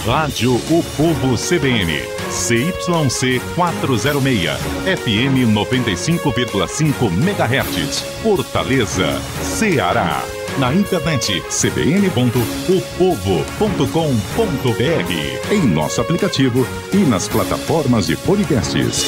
Rádio O Povo CBN, CYC 406, FM 95,5 MHz, Fortaleza, Ceará. Na internet cbn.opovo.com.br, em nosso aplicativo e nas plataformas de podcasts.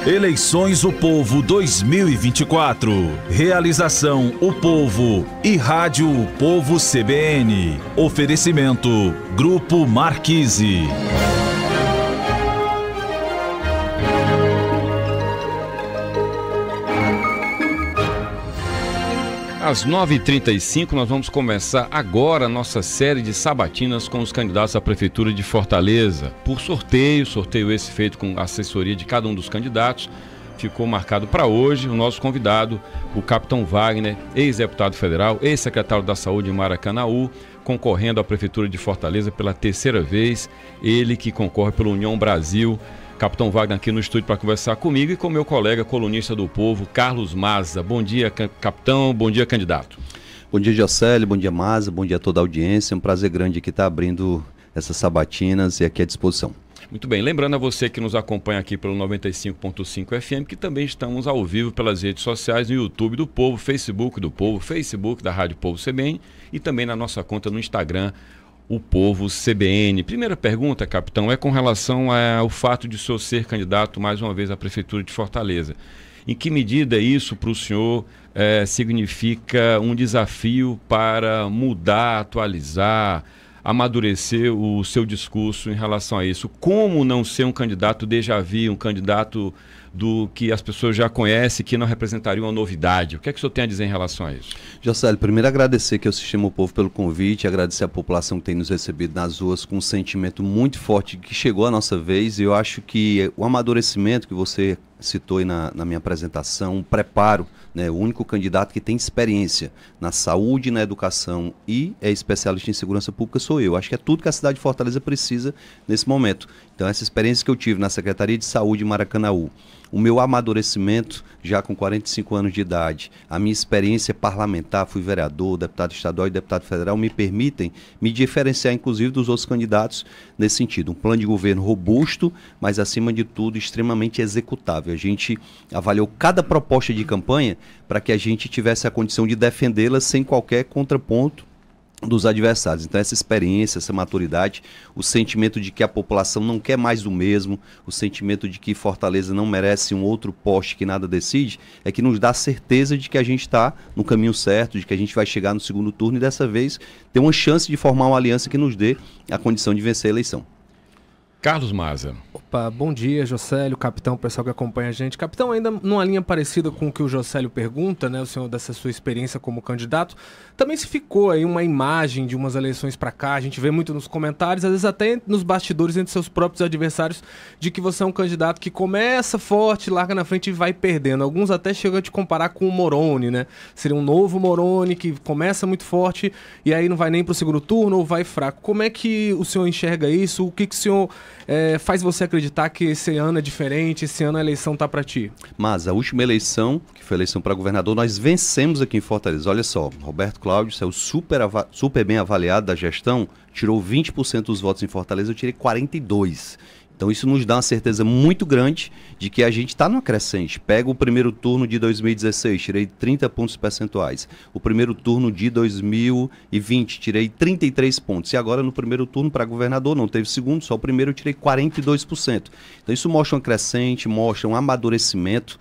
Eleições O Povo 2024. Realização O Povo e Rádio O Povo CBN. Oferecimento Grupo Marquise. Às 9h35 nós vamos começar agora a nossa série de sabatinas com os candidatos à Prefeitura de Fortaleza. Por sorteio esse feito com a assessoria de cada um dos candidatos, ficou marcado para hoje o nosso convidado, o Capitão Wagner, ex-deputado federal, ex-secretário da Saúde em Maracanaú, concorrendo à Prefeitura de Fortaleza pela terceira vez, ele que concorre pela União Brasil. Capitão Wagner aqui no estúdio para conversar comigo e com meu colega colunista do Povo, Carlos Maza. Bom dia, capitão. Bom dia, candidato. Bom dia, Jocélio. Bom dia, Maza. Bom dia a toda a audiência. É um prazer grande aqui estar abrindo essas sabatinas e aqui à disposição. Muito bem. Lembrando a você que nos acompanha aqui pelo 95.5 FM, que também estamos ao vivo pelas redes sociais, no YouTube do Povo, Facebook do Povo, Facebook da Rádio Povo CBN e também na nossa conta no Instagram, O Povo CBN. Primeira pergunta, capitão, é com relação ao fato de o senhor ser candidato mais uma vez à Prefeitura de Fortaleza. Em que medida isso para o senhor significa um desafio para mudar, atualizar, amadurecer o seu discurso em relação a isso? Como não ser um candidato déjà vu, um candidato do que as pessoas já conhecem, que não representaria uma novidade? O que é que o senhor tem a dizer em relação a isso? Jocélio, primeiro agradecer que eu Sistema O Povo pelo convite, agradecer a população que tem nos recebido nas ruas com um sentimento muito forte que chegou a nossa vez, e eu acho que o amadurecimento que você citou aí na minha apresentação, o preparo, né, o único candidato que tem experiência na saúde, na educação e é especialista em segurança pública sou eu. Acho que é tudo que a cidade de Fortaleza precisa nesse momento. Então essa experiência que eu tive na Secretaria de Saúde em Maracanaú, o meu amadurecimento já com 45 anos de idade, a minha experiência parlamentar, fui vereador, deputado estadual e deputado federal, me permitem me diferenciar inclusive dos outros candidatos nesse sentido. Um plano de governo robusto, mas acima de tudo extremamente executável. A gente avaliou cada proposta de campanha para que a gente tivesse a condição de defendê-la sem qualquer contraponto dos adversários. Então essa experiência, essa maturidade, o sentimento de que a população não quer mais do mesmo, o sentimento de que Fortaleza não merece um outro poste que nada decide, é que nos dá certeza de que a gente está no caminho certo, de que a gente vai chegar no segundo turno e dessa vez ter uma chance de formar uma aliança que nos dê a condição de vencer a eleição. Carlos Maza. Opa, bom dia, Jocélio, capitão, pessoal que acompanha a gente. Capitão, ainda numa linha parecida com o que o Jocélio pergunta, né, o senhor dessa sua experiência como candidato, também se ficou aí uma imagem de umas eleições para cá, a gente vê muito nos comentários, às vezes até nos bastidores entre seus próprios adversários, de que você é um candidato que começa forte, larga na frente e vai perdendo. Alguns até chegam a te comparar com o Moroni, né? Seria um novo Moroni que começa muito forte e aí não vai nem para o segundo turno ou vai fraco. Como é que o senhor enxerga isso? O que o senhor faz você acreditar que esse ano é diferente, esse ano a eleição tá para ti? Mas a última eleição, que foi a eleição para governador, nós vencemos aqui em Fortaleza. Olha só, Roberto Cláudio saiu super bem avaliado da gestão, tirou 20% dos votos em Fortaleza, eu tirei 42%. Então isso nos dá uma certeza muito grande de que a gente está numa crescente. Pega o primeiro turno de 2016, tirei 30 pontos percentuais. O primeiro turno de 2020, tirei 33 pontos. E agora no primeiro turno para governador, não teve segundo, só o primeiro eu tirei 42%. Então isso mostra uma crescente, mostra um amadurecimento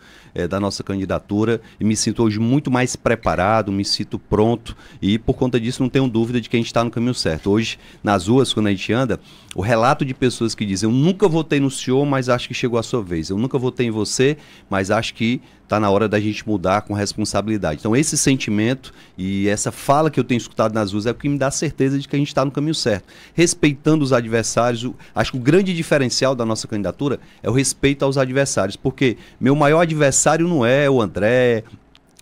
da nossa candidatura e me sinto hoje muito mais preparado, me sinto pronto e por conta disso não tenho dúvida de que a gente está no caminho certo. Hoje, nas ruas, quando a gente anda, o relato de pessoas que dizem: eu nunca votei no senhor, mas acho que chegou a sua vez. Eu nunca votei em você, mas acho que está na hora da gente mudar com responsabilidade. Então esse sentimento e essa fala que eu tenho escutado nas ruas é o que me dá certeza de que a gente está no caminho certo. Respeitando os adversários, acho que o grande diferencial da nossa candidatura é o respeito aos adversários, porque meu maior adversário não é o André,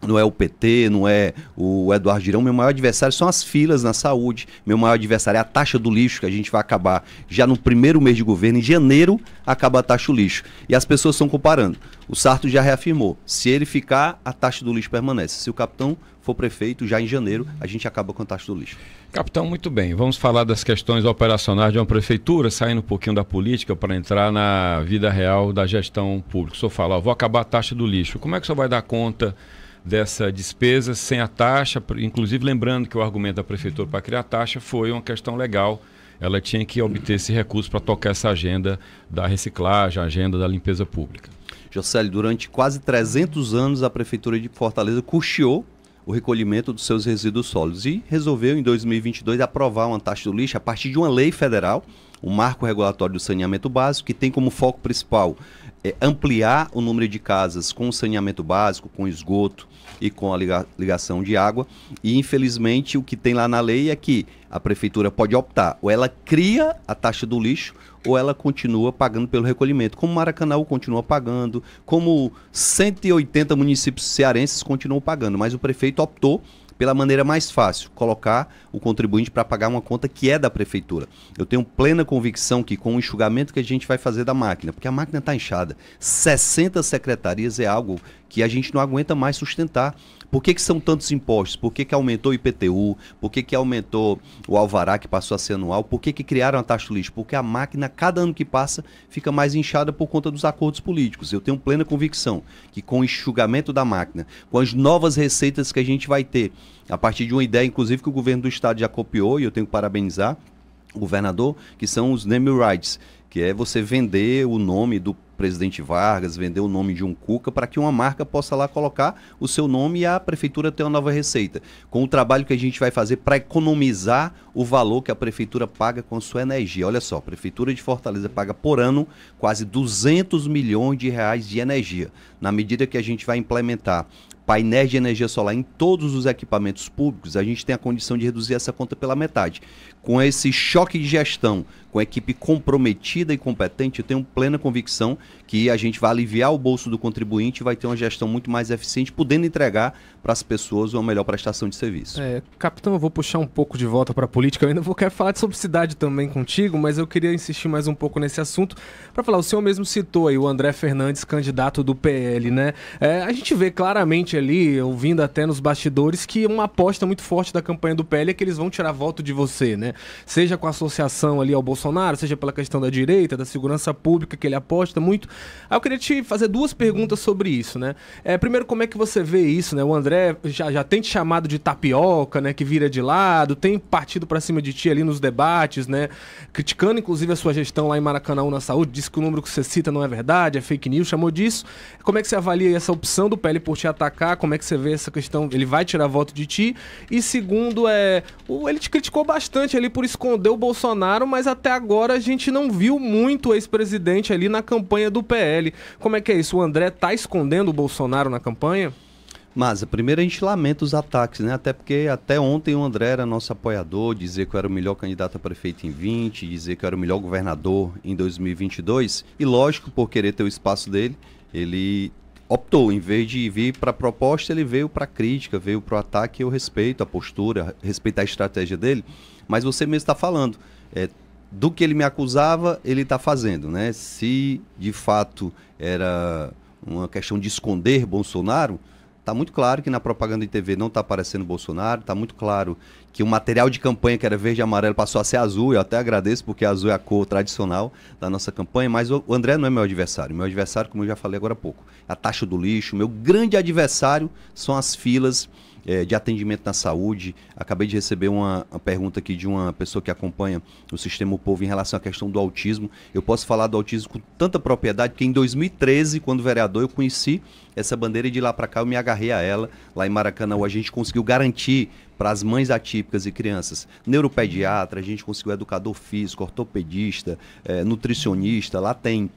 não é o PT, não é o Eduardo Girão. Meu maior adversário são as filas na saúde. Meu maior adversário é a taxa do lixo, que a gente vai acabar já no primeiro mês de governo. Em janeiro, acaba a taxa do lixo. E as pessoas estão comparando. O Sarto já reafirmou. Se ele ficar, a taxa do lixo permanece. Se o capitão for prefeito, já em janeiro, a gente acaba com a taxa do lixo. Capitão, muito bem. Vamos falar das questões operacionais de uma prefeitura, saindo um pouquinho da política para entrar na vida real da gestão pública. O senhor fala, vou acabar a taxa do lixo. Como é que o senhor vai dar conta dessa despesa sem a taxa? Inclusive lembrando que o argumento da prefeitura para criar a taxa foi uma questão legal. Ela tinha que obter esse recurso para tocar essa agenda da reciclagem, a agenda da limpeza pública. Jocélio, durante quase 300 anos a prefeitura de Fortaleza custeou o recolhimento dos seus resíduos sólidos e resolveu em 2022 aprovar uma taxa do lixo a partir de uma lei federal, o Marco Regulatório do Saneamento Básico, que tem como foco principal ampliar o número de casas com saneamento básico, com esgoto e com a ligação de água. E infelizmente o que tem lá na lei é que a prefeitura pode optar, ou ela cria a taxa do lixo, ou ela continua pagando pelo recolhimento, como Maracanã continua pagando, como 180 municípios cearenses continuam pagando, mas o prefeito optou pela maneira mais fácil, colocar o contribuinte para pagar uma conta que é da prefeitura. Eu tenho plena convicção que com o enxugamento que a gente vai fazer da máquina, porque a máquina está inchada, 60 secretarias é algo que a gente não aguenta mais sustentar. Por que são tantos impostos? Por que aumentou o IPTU? Por que aumentou o alvará, que passou a ser anual? Por que criaram a taxa do lixo? Porque a máquina, cada ano que passa, fica mais inchada por conta dos acordos políticos. Eu tenho plena convicção que com o enxugamento da máquina, com as novas receitas que a gente vai ter, a partir de uma ideia, inclusive, que o governo do estado já copiou, e eu tenho que parabenizar o governador, que são os name rights, que é você vender o nome do presidente Vargas, vender o nome de um Cuca, para que uma marca possa lá colocar o seu nome e a prefeitura ter uma nova receita. Com o trabalho que a gente vai fazer para economizar o valor que a prefeitura paga com a sua energia. Olha só, a prefeitura de Fortaleza paga por ano quase 200 milhões de reais de energia. Na medida que a gente vai implementar painéis de energia solar em todos os equipamentos públicos, a gente tem a condição de reduzir essa conta pela metade. Com esse choque de gestão, com a equipe comprometida e competente, eu tenho plena convicção que a gente vai aliviar o bolso do contribuinte e vai ter uma gestão muito mais eficiente, podendo entregar para as pessoas uma melhor prestação de serviço. Capitão, eu vou puxar um pouco de volta para a política. Eu ainda quero falar sobre cidade também contigo, mas eu queria insistir mais um pouco nesse assunto para falar. O senhor mesmo citou aí o André Fernandes, candidato do PL, né? A gente vê claramente ali, ouvindo até nos bastidores, que uma aposta muito forte da campanha do PL é que eles vão tirar voto de você, né? Seja com a associação ali ao Bolsonaro, seja pela questão da direita, da segurança pública, que ele aposta muito. Aí eu queria te fazer duas perguntas sobre isso, né? Primeiro, como é que você vê isso, né? O André já tem te chamado de tapioca, né? Que vira de lado, tem partido pra cima de ti ali nos debates, né? Criticando, inclusive, a sua gestão lá em Maracanã na saúde, disse que o número que você cita não é verdade, é fake news, chamou disso. Como é que você avalia essa opção do PL por te atacar? Como é que você vê essa questão? Ele vai tirar voto de ti? E segundo, ele te criticou bastante ali por esconder o Bolsonaro, mas até agora a gente não viu muito o ex-presidente ali na campanha do PL. Como é que é isso? O André tá escondendo o Bolsonaro na campanha? Mas, primeiro a gente lamenta os ataques, né? Até porque até ontem o André era nosso apoiador, dizer que eu era o melhor candidato a prefeito em 20, dizer que eu era o melhor governador em 2022. E lógico, por querer ter o espaço dele, ele optou, em vez de vir para a proposta, ele veio para a crítica, veio para o ataque. Eu respeito a postura, respeito a estratégia dele, mas você mesmo está falando, do que ele me acusava, ele está fazendo, né? Se de fato era uma questão de esconder Bolsonaro, está muito claro que na propaganda de TV não está aparecendo Bolsonaro, está muito claro que o material de campanha que era verde e amarelo passou a ser azul. Eu até agradeço, porque azul é a cor tradicional da nossa campanha, mas o André não é meu adversário. Meu adversário, como eu já falei agora há pouco, a taxa do lixo. Meu grande adversário são as filas de atendimento na saúde. Acabei de receber uma pergunta aqui de uma pessoa que acompanha o Sistema O Povo em relação à questão do autismo. Eu posso falar do autismo com tanta propriedade que em 2013, quando vereador, eu conheci essa bandeira e de lá para cá eu me agarrei a ela. Lá em Maracanã a gente conseguiu garantir para as mães atípicas e crianças neuropediatra, a gente conseguiu educador físico, ortopedista, nutricionista. Lá tem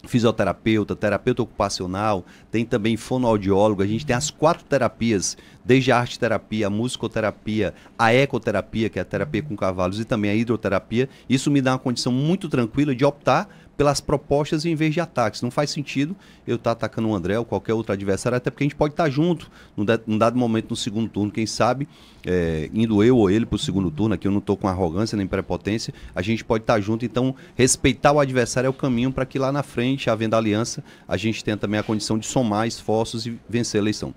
fisioterapeuta, terapeuta ocupacional, tem também fonoaudiólogo. A gente tem as 4 terapias, desde a arte-terapia, a musicoterapia, a ecoterapia, que é a terapia com cavalos, e também a hidroterapia. Isso me dá uma condição muito tranquila de optar pelas propostas em vez de ataques. Não faz sentido eu estar atacando o André ou qualquer outro adversário, até porque a gente pode estar junto num dado momento no segundo turno, quem sabe, indo eu ou ele para o segundo turno, aqui eu não estou com arrogância nem prepotência, a gente pode estar junto, então respeitar o adversário é o caminho para que lá na frente, havendo aliança, a gente tenha também a condição de somar esforços e vencer a eleição.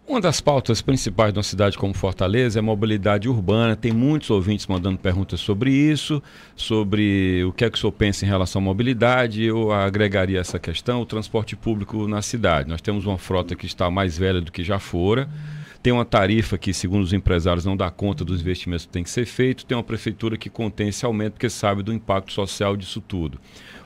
Uma das pautas principais de uma cidade como Fortaleza é a mobilidade urbana. Tem muitos ouvintes mandando perguntas sobre isso, sobre o que é que o senhor pensa em relação à mobilidade. Eu agregaria essa questão, o transporte público na cidade. Nós temos uma frota que está mais velha do que já fora. Tem uma tarifa que, segundo os empresários, não dá conta dos investimentos que tem que ser feito. Tem uma prefeitura que contém esse aumento porque sabe do impacto social disso tudo.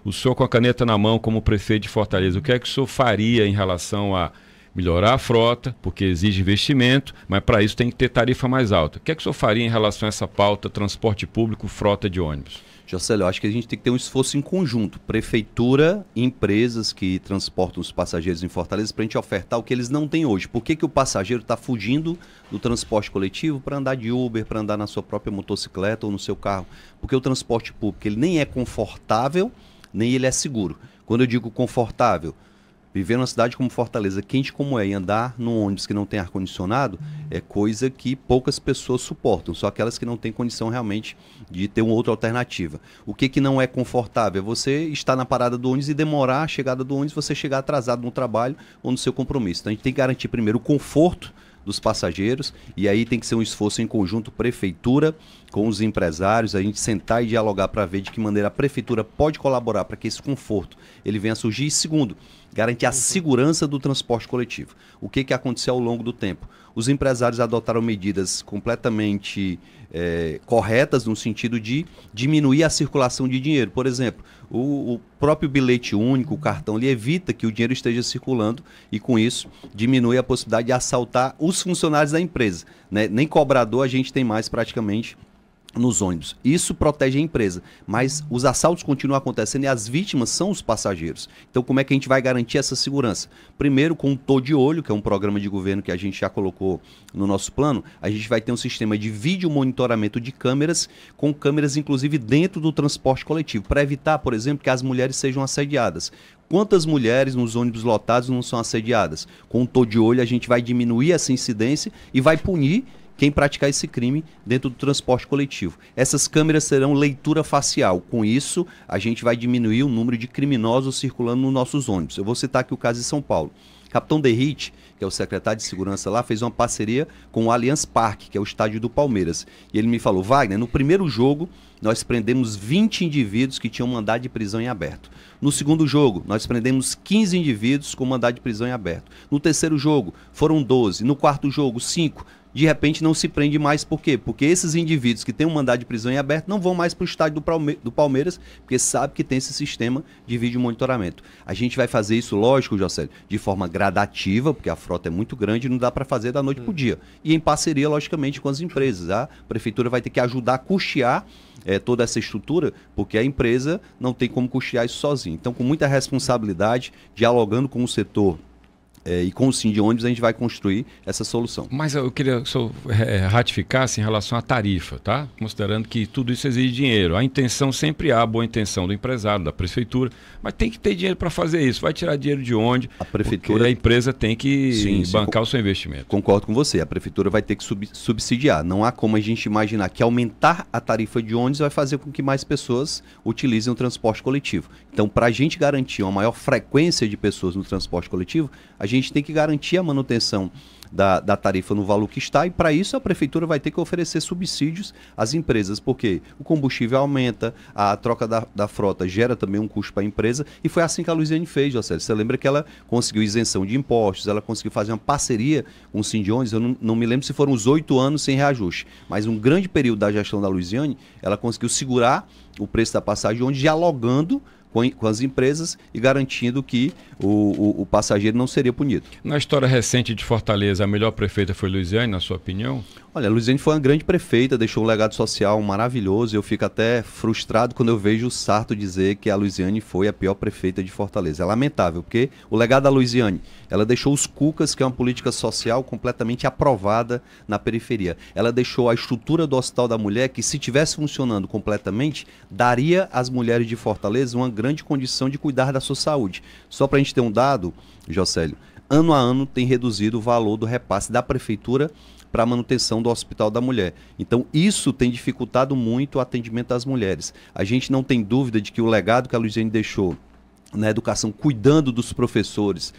O senhor, com a caneta na mão, como prefeito de Fortaleza, o que é que o senhor faria em relação a melhorar a frota, porque exige investimento, mas para isso tem que ter tarifa mais alta? O que é que o senhor faria em relação a essa pauta, transporte público, frota de ônibus? Jocélio, eu acho que a gente tem que ter um esforço em conjunto. Prefeitura e empresas que transportam os passageiros em Fortaleza para a gente ofertar o que eles não têm hoje. Por que o passageiro está fugindo do transporte coletivo para andar de Uber, para andar na sua própria motocicleta ou no seu carro? Porque o transporte público ele nem é confortável, nem ele é seguro. Quando eu digo confortável, viver numa cidade como Fortaleza, quente como é, e andar num ônibus que não tem ar-condicionado, é coisa que poucas pessoas suportam, só aquelas que não têm condição realmente de ter uma outra alternativa. O que não é confortável? É você estar na parada do ônibus e demorar a chegada do ônibus, você chegar atrasado no trabalho ou no seu compromisso. Então a gente tem que garantir primeiro o conforto dos passageiros, e aí tem que ser um esforço em conjunto, prefeitura com os empresários, a gente sentar e dialogar para ver de que maneira a prefeitura pode colaborar para que esse conforto ele venha a surgir. E segundo, garantir a segurança do transporte coletivo. O que aconteceu ao longo do tempo? Os empresários adotaram medidas completamente corretas no sentido de diminuir a circulação de dinheiro. Por exemplo, o próprio bilhete único, o cartão, ele evita que o dinheiro esteja circulando e, com isso, diminui a possibilidade de assaltar os funcionários da empresa, né? Nem cobrador a gente tem mais praticamente nos ônibus. Isso protege a empresa, mas os assaltos continuam acontecendo e as vítimas são os passageiros. Então, como é que a gente vai garantir essa segurança? Primeiro, com o Tô de Olho, que é um programa de governo que a gente já colocou no nosso plano, a gente vai ter um sistema de vídeo monitoramento de câmeras, com câmeras inclusive dentro do transporte coletivo, para evitar, por exemplo, que as mulheres sejam assediadas. Quantas mulheres nos ônibus lotados não são assediadas? Com o Tô de Olho a gente vai diminuir essa incidência e vai punir quem praticar esse crime dentro do transporte coletivo. Essas câmeras serão leitura facial. Com isso, a gente vai diminuir o número de criminosos circulando nos nossos ônibus. Eu vou citar aqui o caso de São Paulo. Capitão Derrite, que é o secretário de segurança lá, fez uma parceria com o Allianz Parque, que é o estádio do Palmeiras. E ele me falou: Wagner, no primeiro jogo nós prendemos 20 indivíduos que tinham mandado de prisão em aberto. No segundo jogo, nós prendemos 15 indivíduos com mandado de prisão em aberto. No terceiro jogo, foram 12. No quarto jogo, 5. De repente não se prende mais. Por quê? Porque esses indivíduos que têm um mandado de prisão em aberto não vão mais para o estádio do Palmeiras, porque sabe que tem esse sistema de vídeo monitoramento. A gente vai fazer isso, lógico, Jocélio, de forma gradativa, porque a frota é muito grande e não dá para fazer da noite para o dia. E em parceria, logicamente, com as empresas. A prefeitura vai ter que ajudar a custear toda essa estrutura, porque a empresa não tem como custear isso sozinha. Então, com muita responsabilidade, dialogando com o setor e com o Sim de ônibus, a gente vai construir essa solução. Mas eu queria que o senhor ratificasse em relação à tarifa, tá? Considerando que tudo isso exige dinheiro. A intenção sempre há, a boa intenção do empresário, da prefeitura, mas tem que ter dinheiro para fazer isso. Vai tirar dinheiro de onde? A prefeitura, porque a empresa tem que bancar o seu investimento. Concordo com você. A prefeitura vai ter que subsidiar. Não há como a gente imaginar que aumentar a tarifa de ônibus vai fazer com que mais pessoas utilizem o transporte coletivo. Então, para a gente garantir uma maior frequência de pessoas no transporte coletivo, a gente tem que garantir a manutenção da tarifa no valor que está, e para isso a prefeitura vai ter que oferecer subsídios às empresas, porque o combustível aumenta, a troca da frota gera também um custo para a empresa, e foi assim que a Luiziane fez, Jocélio. Você lembra que ela conseguiu isenção de impostos, ela conseguiu fazer uma parceria com o Sim de ônibus, eu não me lembro se foram os 8 anos sem reajuste, mas um grande período da gestão da Luiziane, ela conseguiu segurar o preço da passagem de ônibus, dialogando com as empresas e garantindo que o passageiro não seria punido. Na história recente de Fortaleza, a melhor prefeita foi Luiziane, na sua opinião? Olha, a Luiziane foi uma grande prefeita, deixou um legado social maravilhoso. Eu fico até frustrado quando eu vejo o Sarto dizer que a Luiziane foi a pior prefeita de Fortaleza. É lamentável, porque o legado da Luiziane, ela deixou os Cucas, que é uma política social completamente aprovada na periferia. Ela deixou a estrutura do Hospital da Mulher, que se tivesse funcionando completamente, daria às mulheres de Fortaleza uma grande condição de cuidar da sua saúde. Só para a gente ter um dado, Jocélio, ano a ano tem reduzido o valor do repasse da prefeitura para a manutenção do Hospital da Mulher. Então, isso tem dificultado muito o atendimento das mulheres. A gente não tem dúvida de que o legado que a Luiziane deixou na educação, cuidando dos professores,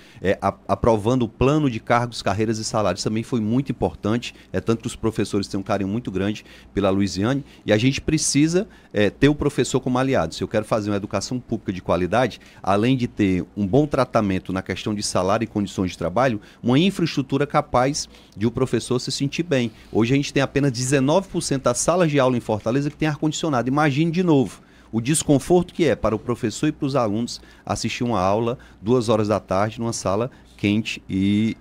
aprovando o plano de cargos, carreiras e salários, também foi muito importante. Tanto que os professores têm um carinho muito grande pela Luiziane, e a gente precisa ter o professor como aliado. Se eu quero fazer uma educação pública de qualidade, além de ter um bom tratamento na questão de salário e condições de trabalho, uma infraestrutura capaz de o professor se sentir bem. Hoje a gente tem apenas 19% das salas de aula em Fortaleza que tem ar-condicionado. Imagine de novo o desconforto que é para o professor e para os alunos assistir uma aula 2 horas da tarde numa sala quente e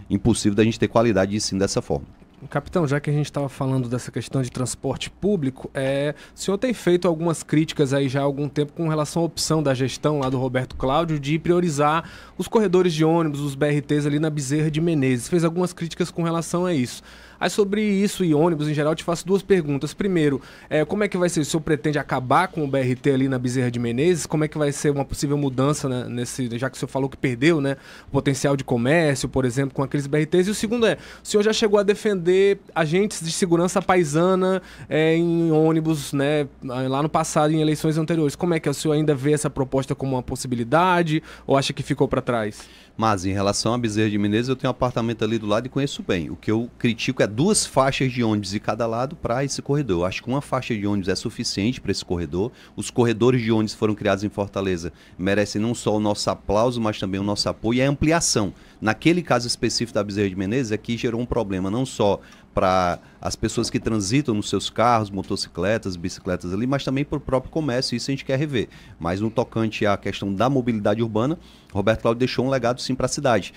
impossível da gente ter qualidade de ensino dessa forma. Capitão, já que a gente estava falando dessa questão de transporte público, o senhor tem feito algumas críticas aí já há algum tempo com relação à opção da gestão lá do Roberto Cláudio de priorizar os corredores de ônibus, os BRTs ali na Bezerra de Menezes. Fez algumas críticas com relação a isso. Aí sobre isso e ônibus em geral, eu te faço 2 perguntas. Primeiro, como é que vai ser? O senhor pretende acabar com o BRT ali na Bezerra de Menezes? Como é que vai ser uma possível mudança, né, já que o senhor falou que perdeu, né, o potencial de comércio, por exemplo, com aqueles BRTs? E o segundo o senhor já chegou a defender agentes de segurança paisana em ônibus, né, lá no passado, em eleições anteriores. Como é que o senhor ainda vê essa proposta como uma possibilidade ou acha que ficou para trás? Mas em relação a Bezerra de Menezes, eu tenho um apartamento ali do lado e conheço bem. O que eu critico é 2 faixas de ônibus de cada lado para esse corredor. Eu acho que uma faixa de ônibus é suficiente para esse corredor. Os corredores de ônibus foram criados em Fortaleza, merecem não só o nosso aplauso, mas também o nosso apoio e a ampliação. Naquele caso específico da Bezerra de Menezes, aqui gerou um problema não só para as pessoas que transitam nos seus carros, motocicletas, bicicletas ali, mas também para o próprio comércio, isso a gente quer rever. Mas no tocante à questão da mobilidade urbana, Roberto Cláudio deixou um legado sim para a cidade.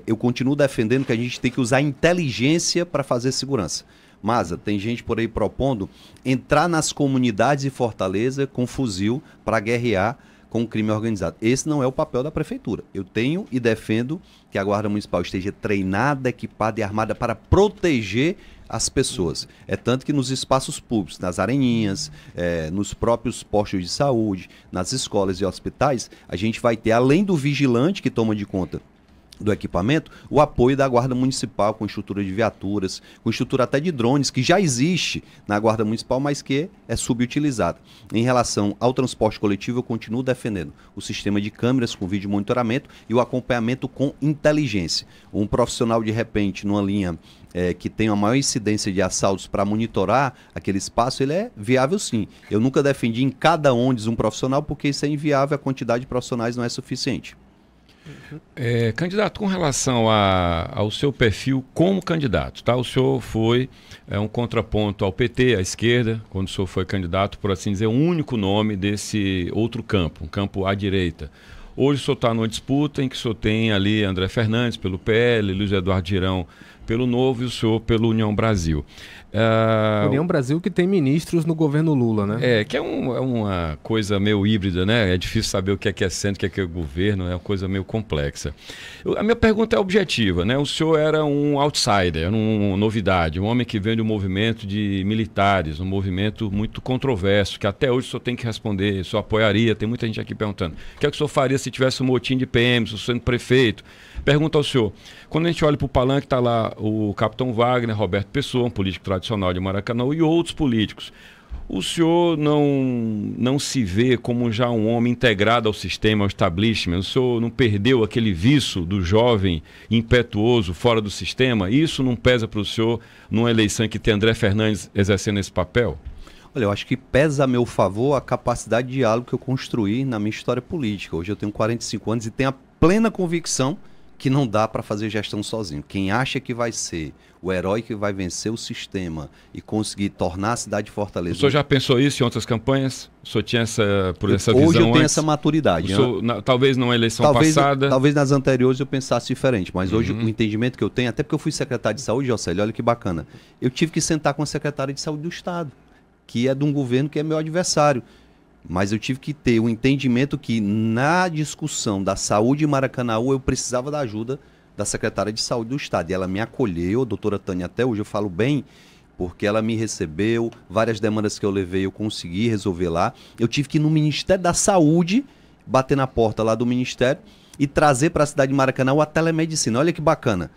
Eu continuo defendendo que a gente tem que usar inteligência para fazer segurança. Maza, tem gente por aí propondo entrar nas comunidades de Fortaleza com fuzil para guerrear com o crime organizado. Esse não é o papel da prefeitura. Eu tenho e defendo que a Guarda Municipal esteja treinada, equipada e armada para proteger as pessoas. Tanto que nos espaços públicos, nas areninhas, nos próprios postos de saúde, nas escolas e hospitais, a gente vai ter, além do vigilante que toma de conta do equipamento, o apoio da Guarda Municipal com estrutura de viaturas, com estrutura até de drones, que já existe na Guarda Municipal, mas que é subutilizada. Em relação ao transporte coletivo, eu continuo defendendo o sistema de câmeras com vídeo monitoramento e o acompanhamento com inteligência. Um profissional, de repente, numa linha que tem uma maior incidência de assaltos para monitorar aquele espaço, ele é viável sim. Eu nunca defendi em cada ônibus um profissional, porque isso é inviável, a quantidade de profissionais não é suficiente. Candidato, com relação ao seu perfil como candidato, tá? O senhor foi um contraponto ao PT, à esquerda, quando o senhor foi candidato, por assim dizer, um único nome desse outro campo, um campo à direita. Hoje o senhor está numa disputa em que o senhor tem ali André Fernandes pelo PL, Luiz Eduardo Girão pelo Novo e o senhor pelo União Brasil. União Brasil que tem ministros no governo Lula, né? Que é uma coisa meio híbrida, né? É difícil saber o que é centro, o que é governo, é uma coisa meio complexa. A minha pergunta é objetiva, né? O senhor era um outsider, era uma novidade, um homem que vem de um movimento de militares, um movimento muito controverso, que até hoje o senhor tem que responder, o senhor apoiaria, tem muita gente aqui perguntando. O que é que o senhor faria se tivesse um motim de PM, se o senhor sendo prefeito? Pergunta ao senhor, quando a gente olha para o palanque, está lá o capitão Wagner, Roberto Pessoa, um político tradicional de Maracanã, e outros políticos. O senhor não se vê como já um homem integrado ao sistema, ao establishment? O senhor não perdeu aquele vício do jovem impetuoso fora do sistema? Isso não pesa para o senhor numa eleição em que tem André Fernandes exercendo esse papel? Olha, eu acho que pesa a meu favor a capacidade de diálogo que eu construí na minha história política. Hoje eu tenho 45 anos e tenho a plena convicção que não dá para fazer gestão sozinho. Quem acha que vai ser o herói que vai vencer o sistema e conseguir tornar a cidade de Fortaleza... O senhor já pensou isso em outras campanhas? O senhor tinha essa visão hoje eu tenho antes? essa maturidade. Talvez numa eleição passada... Talvez nas anteriores eu pensasse diferente, mas hoje o entendimento que eu tenho, até porque eu fui secretário de saúde, Jocélio, olha que bacana, eu tive que sentar com a secretária de saúde do Estado, que é de um governo que é meu adversário. Mas eu tive que ter o entendimento que na discussão da saúde em Maracanaú eu precisava da ajuda da secretária de saúde do Estado. E ela me acolheu, a doutora Tânia, até hoje eu falo bem, porque ela me recebeu, várias demandas que eu levei eu consegui resolver lá. Eu tive que ir no Ministério da Saúde, bater na porta lá do Ministério e trazer para a cidade de Maracanã a telemedicina. Olha que bacana.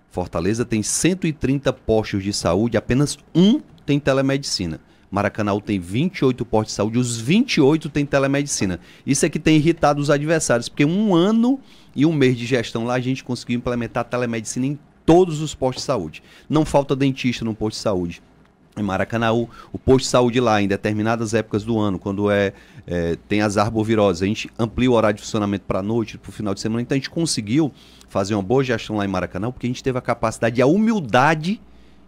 Fortaleza tem 130 postos de saúde, apenas um tem telemedicina. Maracanã tem 28 postos de saúde, os 28 tem telemedicina. Isso é que tem irritado os adversários, porque 1 ano e 1 mês de gestão lá a gente conseguiu implementar a telemedicina em todos os postos de saúde. Não falta dentista no posto de saúde. Em Maracanã, o posto de saúde lá, em determinadas épocas do ano, quando tem as arboviroses, a gente amplia o horário de funcionamento para a noite, para o final de semana. Então a gente conseguiu fazer uma boa gestão lá em Maracanã, porque a gente teve a capacidade e a humildade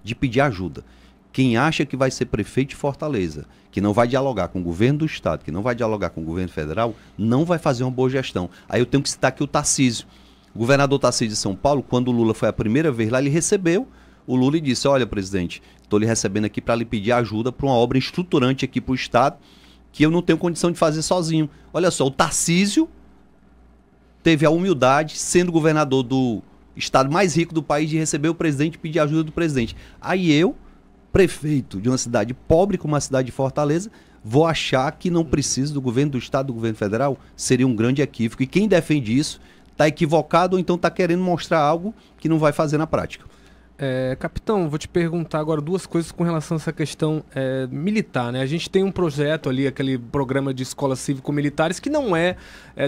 de pedir ajuda. Quem acha que vai ser prefeito de Fortaleza, que não vai dialogar com o governo do estado, que não vai dialogar com o governo federal, não vai fazer uma boa gestão. Aí eu tenho que citar aqui o Tarcísio. O governador Tarcísio de São Paulo, quando o Lula foi a primeira vez lá, ele recebeu o Lula e disse: olha, presidente, estou lhe recebendo aqui para lhe pedir ajuda para uma obra estruturante aqui para o estado, que eu não tenho condição de fazer sozinho. Olha só, o Tarcísio teve a humildade, sendo governador do estado mais rico do país, de receber o presidente e pedir ajuda do presidente. Aí eu, prefeito de uma cidade pobre como a cidade de Fortaleza, vou achar que não preciso do governo do estado, do governo federal? Seria um grande equívoco. E quem defende isso está equivocado ou então está querendo mostrar algo que não vai fazer na prática. Capitão, vou te perguntar agora 2 coisas com relação a essa questão militar, né? A gente tem um projeto ali, aquele programa de escolas cívico-militares, que não é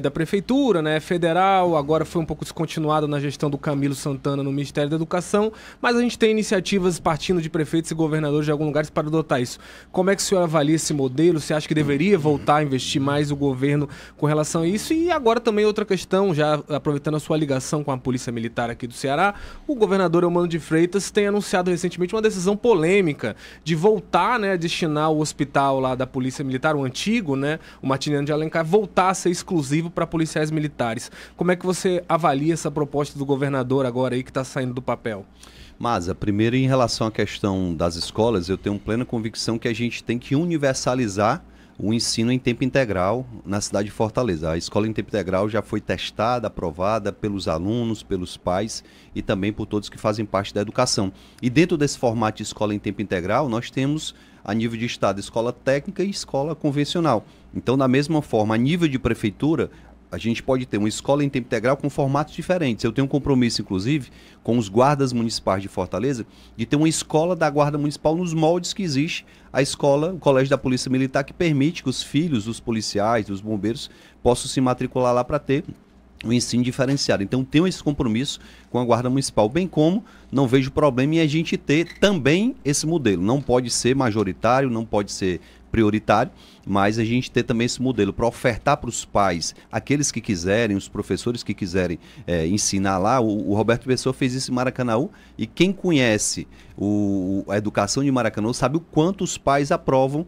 da prefeitura, né? É federal, agora foi um pouco descontinuado na gestão do Camilo Santana no Ministério da Educação, mas a gente tem iniciativas partindo de prefeitos e governadores de alguns lugares para adotar isso. Como é que o senhor avalia esse modelo? Você acha que deveria voltar a investir mais o governo com relação a isso? E agora também outra questão, já aproveitando a sua ligação com a Polícia Militar aqui do Ceará, o governador Eumano de Freitas tem anunciado recentemente uma decisão polêmica de voltar, né, a destinar o hospital lá da Polícia Militar, o antigo, né, o Martiniano de Alencar, voltar a ser exclusivo para policiais militares. Como é que você avalia essa proposta do governador agora aí que está saindo do papel? Mas, primeiro, em relação à questão das escolas, eu tenho plena convicção que a gente tem que universalizar o ensino em tempo integral na cidade de Fortaleza. A escola em tempo integral já foi testada, aprovada pelos alunos, pelos pais e também por todos que fazem parte da educação. E dentro desse formato de escola em tempo integral, nós temos, a nível de estado, escola técnica e escola convencional. Então, da mesma forma, a nível de prefeitura, a gente pode ter uma escola em tempo integral com formatos diferentes. Eu tenho um compromisso, inclusive, com os guardas municipais de Fortaleza, de ter uma escola da Guarda Municipal nos moldes que existe a escola, o Colégio da Polícia Militar, que permite que os filhos dos policiais, dos bombeiros, possam se matricular lá para ter um ensino diferenciado. Então, tenho esse compromisso com a Guarda Municipal, bem como não vejo problema em a gente ter também esse modelo. Não pode ser majoritário, não pode ser prioritário, mas a gente ter também esse modelo para ofertar para os pais, aqueles que quiserem, os professores que quiserem ensinar lá. O Roberto Pessoa fez isso em Maracanã, e quem conhece a educação de Maracanã sabe o quanto os pais aprovam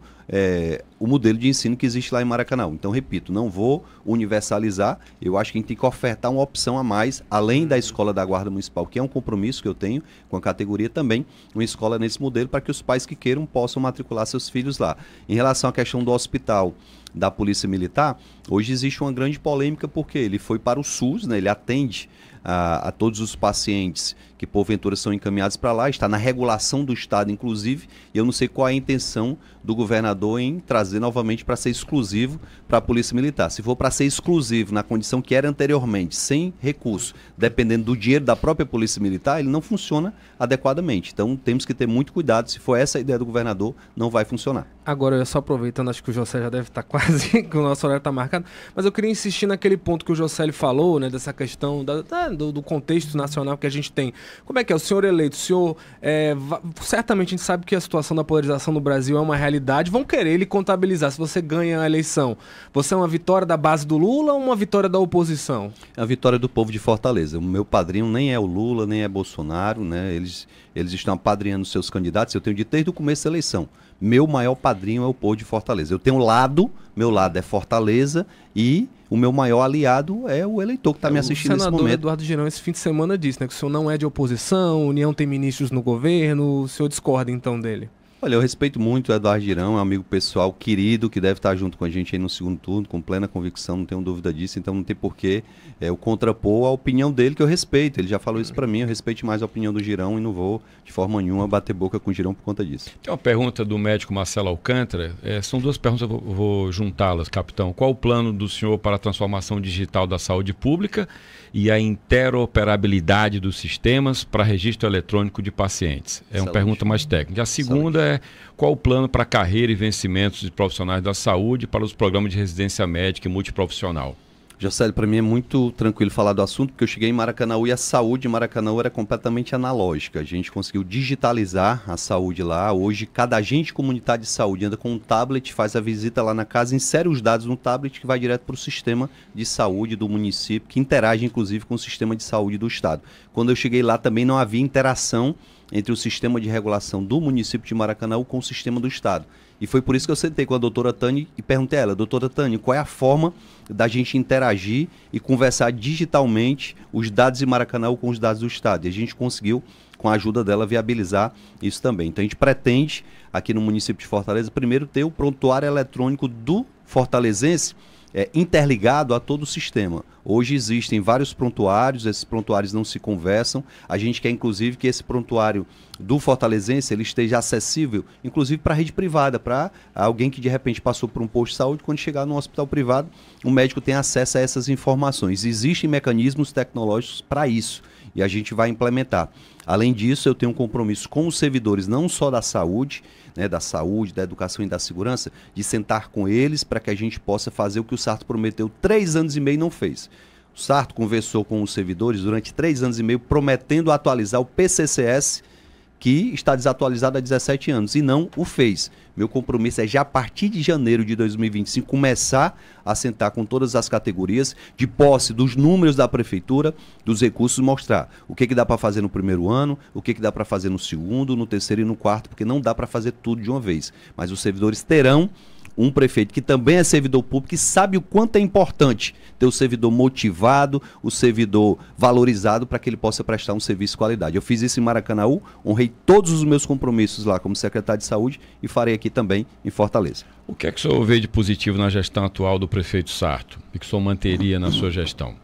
o modelo de ensino que existe lá em Maracanã. Então, repito, não vou universalizar, eu acho que a gente tem que ofertar uma opção a mais, além da escola da Guarda Municipal, que é um compromisso que eu tenho com a categoria também, uma escola nesse modelo para que os pais que queiram possam matricular seus filhos lá. Em relação à questão do hospital da Polícia Militar, hoje existe uma grande polêmica porque ele foi para o SUS, né? Ele atende a todos os pacientes que porventura são encaminhados para lá, está na regulação do Estado, inclusive, e eu não sei qual é a intenção do governador em trazer novamente para ser exclusivo para a Polícia Militar. Se for para ser exclusivo na condição que era anteriormente, sem recurso, dependendo do dinheiro da própria Polícia Militar, ele não funciona adequadamente. Então temos que ter muito cuidado, se for essa a ideia do governador, não vai funcionar. Agora, só aproveitando, acho que o José já deve estar quase, que o nosso horário está marcado, mas eu queria insistir naquele ponto que o José falou, né, dessa questão do contexto nacional que a gente tem. Como é que é? O senhor eleito, o senhor, certamente a gente sabe que a situação da polarização no Brasil é uma realidade, vão querer ele contabilizar se você ganha a eleição. Você é uma vitória da base do Lula ou uma vitória da oposição? É a vitória do povo de Fortaleza. O meu padrinho nem é o Lula, nem é Bolsonaro, né? Eles estão apadrinhando seus candidatos, eu tenho dito desde o começo da eleição. Meu maior padrinho é o povo de Fortaleza. Eu tenho meu lado é Fortaleza, e o meu maior aliado é o eleitor que está me assistindo nesse momento. O senador Eduardo Girão, esse fim de semana, disse, né, que o senhor não é de oposição, União tem ministros no governo, o senhor discorda então dele? Olha, eu respeito muito o Eduardo Girão, é um amigo pessoal querido, que deve estar junto com a gente aí no segundo turno, com plena convicção, não tenho dúvida disso, então não tem porquê eu contrapor a opinião dele, que eu respeito. Ele já falou isso para mim, eu respeito mais a opinião do Girão e não vou, de forma nenhuma, bater boca com o Girão por conta disso. Tem uma pergunta do médico Marcelo Alcântara, são duas perguntas, eu vou juntá-las, capitão. Qual o plano do senhor para a transformação digital da saúde pública e a interoperabilidade dos sistemas para registro eletrônico de pacientes? É uma pergunta mais técnica. A segunda é qual o plano para a carreira e vencimentos de profissionais da saúde para os programas de residência médica e multiprofissional? Jocélio, para mim é muito tranquilo falar do assunto, porque eu cheguei em Maracanaú e a saúde em Maracanaú era completamente analógica. A gente conseguiu digitalizar a saúde lá. Hoje, cada agente comunitário de saúde anda com um tablet, faz a visita lá na casa, insere os dados no tablet que vai direto para o sistema de saúde do município, que interage inclusive com o sistema de saúde do estado. Quando eu cheguei lá também não havia interação entre o sistema de regulação do município de Maracanaú com o sistema do estado. E foi por isso que eu sentei com a doutora Tânia e perguntei a ela, doutora Tânia, qual é a forma da gente interagir e conversar digitalmente os dados de Maracanaú com os dados do estado? E a gente conseguiu, com a ajuda dela, viabilizar isso também. Então a gente pretende, aqui no município de Fortaleza, primeiro ter o prontuário eletrônico do fortalezense interligado a todo o sistema. Hoje existem vários prontuários, esses prontuários não se conversam. A gente quer, inclusive, que esse prontuário do fortalezense ele esteja acessível, inclusive para a rede privada, para alguém que de repente passou por um posto de saúde, quando chegar no hospital privado, o médico tem acesso a essas informações. Existem mecanismos tecnológicos para isso e a gente vai implementar. Além disso, eu tenho um compromisso com os servidores, não só da saúde, da educação e da segurança, de sentar com eles para que a gente possa fazer o que o Sarto prometeu 3 anos e meio e não fez. O Sarto conversou com os servidores durante 3 anos e meio, prometendo atualizar o PCCS, que está desatualizado há 17 anos, e não o fez. Meu compromisso é já a partir de janeiro de 2025 começar a sentar com todas as categorias, de posse dos números da prefeitura, dos recursos, mostrar o que dá para fazer no primeiro ano, o que dá para fazer no segundo, no terceiro e no quarto, porque não dá para fazer tudo de uma vez. Mas os servidores terão um prefeito que também é servidor público e sabe o quanto é importante ter o servidor motivado, o servidor valorizado para que ele possa prestar um serviço de qualidade. Eu fiz isso em Maracanaú, honrei todos os meus compromissos lá como secretário de saúde e farei aqui também em Fortaleza. O que é que o senhor vê de positivo na gestão atual do prefeito Sarto e que o senhor manteria na sua gestão?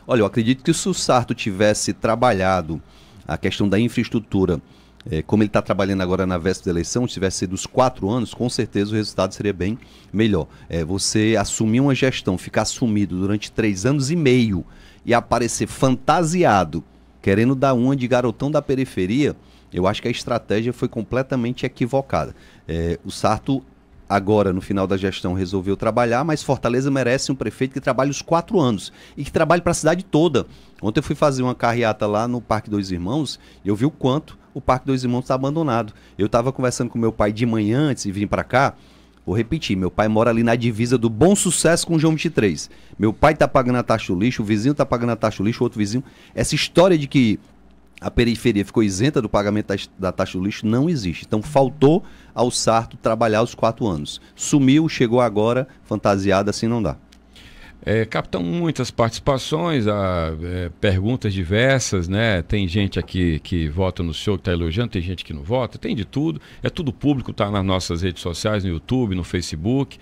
Olha, eu acredito que se o Sarto tivesse trabalhado a questão da infraestrutura como ele está trabalhando agora na véspera da eleição, se tivesse sido os 4 anos, com certeza o resultado seria bem melhor. Você assumir uma gestão, ficar sumido durante 3 anos e meio e aparecer fantasiado, querendo dar uma de garotão da periferia, eu acho que a estratégia foi completamente equivocada. O Sarto, agora, no final da gestão, resolveu trabalhar, mas Fortaleza merece um prefeito que trabalhe os 4 anos e que trabalhe para a cidade toda. Ontem eu fui fazer uma carreata lá no Parque Dois Irmãos e eu vi o quanto o Parque Dois Irmãos está abandonado. Eu estava conversando com meu pai de manhã antes de vir para cá. Vou repetir, meu pai mora ali na divisa do Bom Sucesso com o João 23. Meu pai está pagando a taxa do lixo, o vizinho está pagando a taxa do lixo, o outro vizinho. Essa história de que a periferia ficou isenta do pagamento da taxa do lixo não existe. Então faltou ao Sarto trabalhar os 4 anos. Sumiu, chegou agora, fantasiado, assim não dá. Capitão, muitas participações, perguntas diversas, né? Tem gente aqui que vota no senhor, que está elogiando, tem gente que não vota, tem de tudo. É tudo público, está nas nossas redes sociais, no YouTube, no Facebook.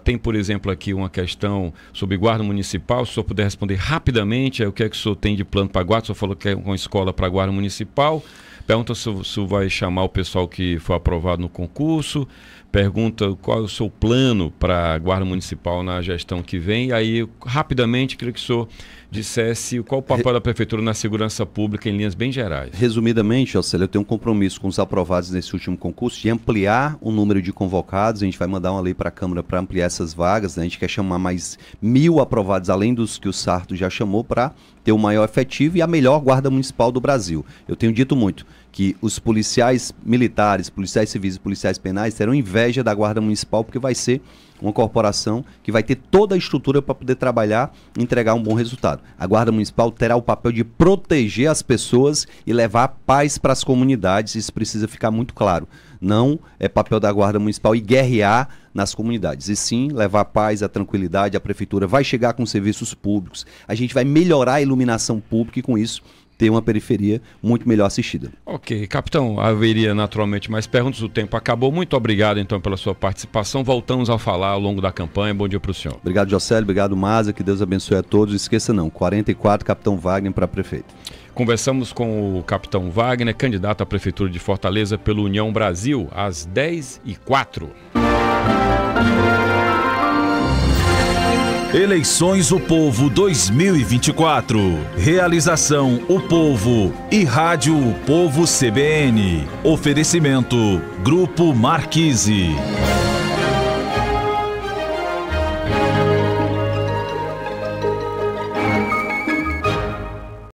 Tem, por exemplo, aqui uma questão sobre guarda municipal. Se o senhor puder responder rapidamente, o que é que o senhor tem de plano para guarda? O senhor falou que é uma escola para guarda municipal. Pergunta se o senhor vai chamar o pessoal que foi aprovado no concurso. Pergunta qual é o seu plano para a Guarda Municipal na gestão que vem. E aí, rapidamente, queria que o senhor dissesse qual o papel da Prefeitura na segurança pública em linhas bem gerais. Resumidamente, Jocélio, eu tenho um compromisso com os aprovados nesse último concurso de ampliar o número de convocados. A gente vai mandar uma lei para a Câmara para ampliar essas vagas, né? A gente quer chamar mais 1.000 aprovados, além dos que o Sarto já chamou, para ter o maior efetivo e a melhor Guarda Municipal do Brasil. Eu tenho dito muito que os policiais militares, policiais civis e policiais penais terão inveja da Guarda Municipal, porque vai ser uma corporação que vai ter toda a estrutura para poder trabalhar e entregar um bom resultado. A Guarda Municipal terá o papel de proteger as pessoas e levar paz para as comunidades, isso precisa ficar muito claro. Não é papel da Guarda Municipal e guerrear nas comunidades, e sim levar a paz, a tranquilidade. A prefeitura vai chegar com serviços públicos, a gente vai melhorar a iluminação pública e com isso ter uma periferia muito melhor assistida. Ok, capitão, haveria naturalmente mais perguntas, o tempo acabou. Muito obrigado então pela sua participação, voltamos a falar ao longo da campanha. Bom dia para o senhor. Obrigado, Jocélio, obrigado, Maza, que Deus abençoe a todos. Esqueça não, 44, Capitão Wagner para prefeito. Conversamos com o capitão Wagner, candidato à Prefeitura de Fortaleza pelo União Brasil, às 10h04. Eleições O Povo 2024. Realização O Povo e Rádio O Povo CBN. Oferecimento Grupo Marquise.